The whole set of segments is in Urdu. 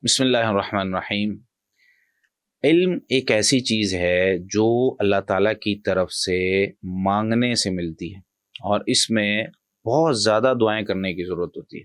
بسم اللہ الرحمن الرحیم۔ علم ایک ایسی چیز ہے جو اللہ تعالیٰ کی طرف سے مانگنے سے ملتی ہے، اور اس میں بہت زیادہ دعائیں کرنے کی ضرورت ہوتی ہے،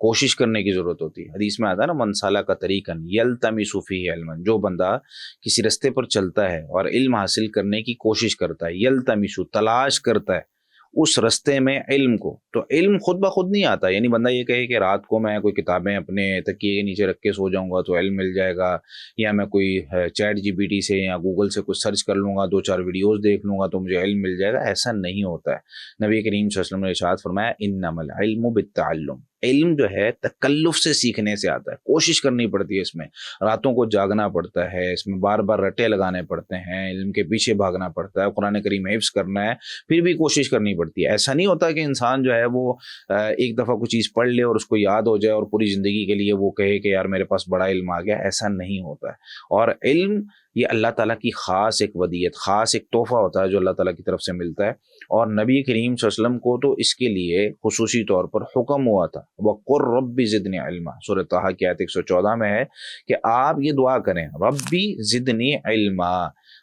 کوشش کرنے کی ضرورت ہوتی ہے۔ حدیث میں آتا ہے نا، من سالک طریقا یلتمس فیہ علما، جو بندہ کسی رستے پر چلتا ہے اور علم حاصل کرنے کی کوشش کرتا ہے، یلتمس تلاش کرتا ہے اس رستے میں علم کو، تو علم خود بخود نہیں آتا۔ یعنی بندہ یہ کہے کہ رات کو میں کوئی کتابیں اپنے تکیے کے نیچے رکھ کے سو جاؤں گا تو علم مل جائے گا، یا میں کوئی چیٹ جی پی ٹی سے یا گوگل سے کچھ سرچ کر لوں گا، 2-4 ویڈیوز دیکھ لوں گا تو مجھے علم مل جائے گا، ایسا نہیں ہوتا ہے۔ نبی کریم صلی اللہ علیہ وسلم نے ارشاد فرمایا، انما العلم بالتعلم، علم جو ہے تکلف سے سیکھنے سے آتا ہے، کوشش کرنی پڑتی ہے، اس میں راتوں کو جاگنا پڑتا ہے، اس میں بار بار رٹے لگانے پڑتے ہیں، علم کے پیچھے بھاگنا پڑتا ہے، قرآن کریم حفظ کرنا ہے، پھر بھی کوشش کرنی پڑتی ہے۔ ایسا نہیں ہوتا کہ انسان جو ہے وہ ایک دفعہ کوئی چیز پڑھ لے اور اس کو یاد ہو جائے اور پوری زندگی کے لیے وہ کہے کہ یار میرے پاس بڑا علم آ گیا، ایسا نہیں ہوتا ہے۔ اور علم یہ اللہ تعالیٰ کی خاص ایک ودیعت، خاص ایک تحفہ ہوتا ہے جو اللہ تعالیٰ کی طرف سے ملتا ہے، اور نبی کریم صلی اللہ علیہ وسلم کو تو اس کے لیے خصوصی طور پر حکم ہوا تھا، وَقُلْ رَبِّ زِدْنِی عِلْمًا، سورۃ طٰہٰ کی آیت 114 میں ہے کہ آپ یہ دعا کریں، ربی زدنی علما۔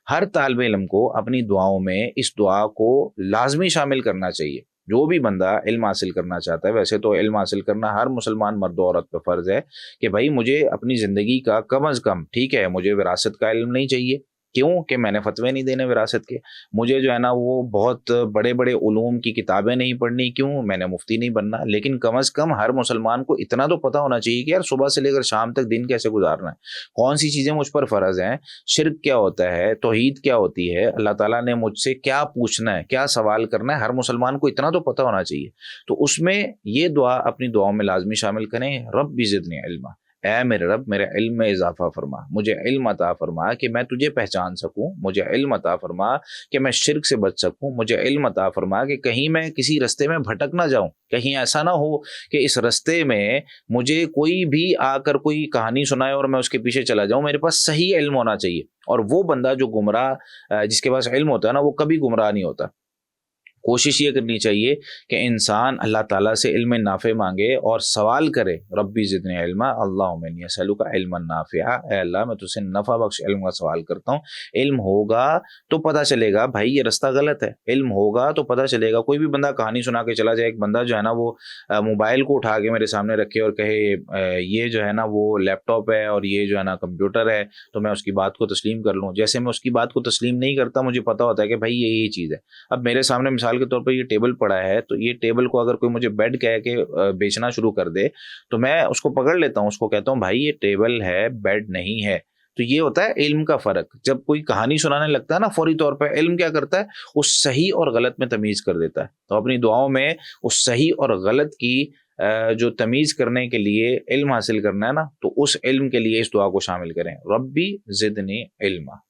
ہر طالب علم کو اپنی دعاؤں میں اس دعا کو لازمی شامل کرنا چاہیے۔ جو بھی بندہ علم حاصل کرنا چاہتا ہے، ویسے تو علم حاصل کرنا ہر مسلمان مرد و عورت پہ فرض ہے کہ بھائی مجھے اپنی زندگی کا کم از کم، ٹھیک ہے مجھے وراثت کا علم نہیں چاہیے، کیوں کہ میں نے فتوے نہیں دینے وراثت کے، مجھے جو ہے نا وہ بہت بڑے بڑے علوم کی کتابیں نہیں پڑھنی، کیوں میں نے مفتی نہیں بننا، لیکن کم از کم ہر مسلمان کو اتنا تو پتہ ہونا چاہیے کہ یار صبح سے لے کر شام تک دن کیسے گزارنا ہے، کون سی چیزیں مجھ پر فرض ہیں، شرک کیا ہوتا ہے، توحید کیا ہوتی ہے، اللہ تعالیٰ نے مجھ سے کیا پوچھنا ہے، کیا سوال کرنا ہے، ہر مسلمان کو اتنا تو پتہ ہونا چاہیے۔ تو اس میں یہ دعا اپنی دعاؤں میں لازمی شامل کریں، رب زدنی علما، اے میرے رب میرے علم میں اضافہ فرما، مجھے علم عطا فرما کہ میں تجھے پہچان سکوں، مجھے علم عطا فرما کہ میں شرک سے بچ سکوں، مجھے علم عطا فرما کہ کہیں میں کسی رستے میں بھٹک نہ جاؤں، کہیں ایسا نہ ہو کہ اس رستے میں مجھے کوئی بھی آ کر کوئی کہانی سنائے اور میں اس کے پیچھے چلا جاؤں۔ میرے پاس صحیح علم ہونا چاہیے، اور وہ بندہ جو گمراہ، جس کے پاس علم ہوتا ہے نا، وہ کبھی گمراہ نہیں ہوتا۔ کوشش یہ کرنی چاہیے کہ انسان اللہ تعالیٰ سے علم نافع مانگے اور سوال کرے، ربی زدنی علما اللہم انی اسألک علما نافعا، اے اللہ میں تجھ سے نفع بخش علم کا سوال کرتا ہوں۔ علم ہوگا تو پتہ چلے گا بھائی یہ رستہ غلط ہے، علم ہوگا تو پتہ چلے گا۔ کوئی بھی بندہ کہانی سنا کے چلا جائے، ایک بندہ جو ہے نا وہ موبائل کو اٹھا کے میرے سامنے رکھے اور کہے یہ جو ہے نا وہ لیپ ٹاپ ہے اور یہ جو ہے نا کمپیوٹر ہے، تو میں اس کی بات کو تسلیم کر لوں۔ جیسے میں اس کی بات کو تسلیم نہیں کرتا، مجھے پتہ ہوتا ہے کہ بھائی یہ چیز ہے۔ اب میرے سامنے مثال کے طور پر یہ ٹیبل پڑا ہے، تو یہ ٹیبل کو اگر کوئی مجھے بیڈ کہہ کے بیچنا شروع کر دے تو میں اس کو پکڑ لیتا ہوں، اس کو کہتا ہوں بھائی یہ ٹیبل ہے، بیڈ نہیں ہے۔ تو یہ ہوتا ہے علم کا فرق۔ جب کوئی کہانی سنانے لگتا ہے نا، فوری طور پہ علم کیا کرتا ہے، اس صحیح اور غلط میں تمیز کر دیتا ہے۔ تو اپنی دعاؤں میں اس صحیح اور غلط کی جو تمیز کرنے کے لیے علم حاصل کرنا ہے نا، تو اس علم کے لیے اس دعا کو شامل کریں، ربی زدنی علما۔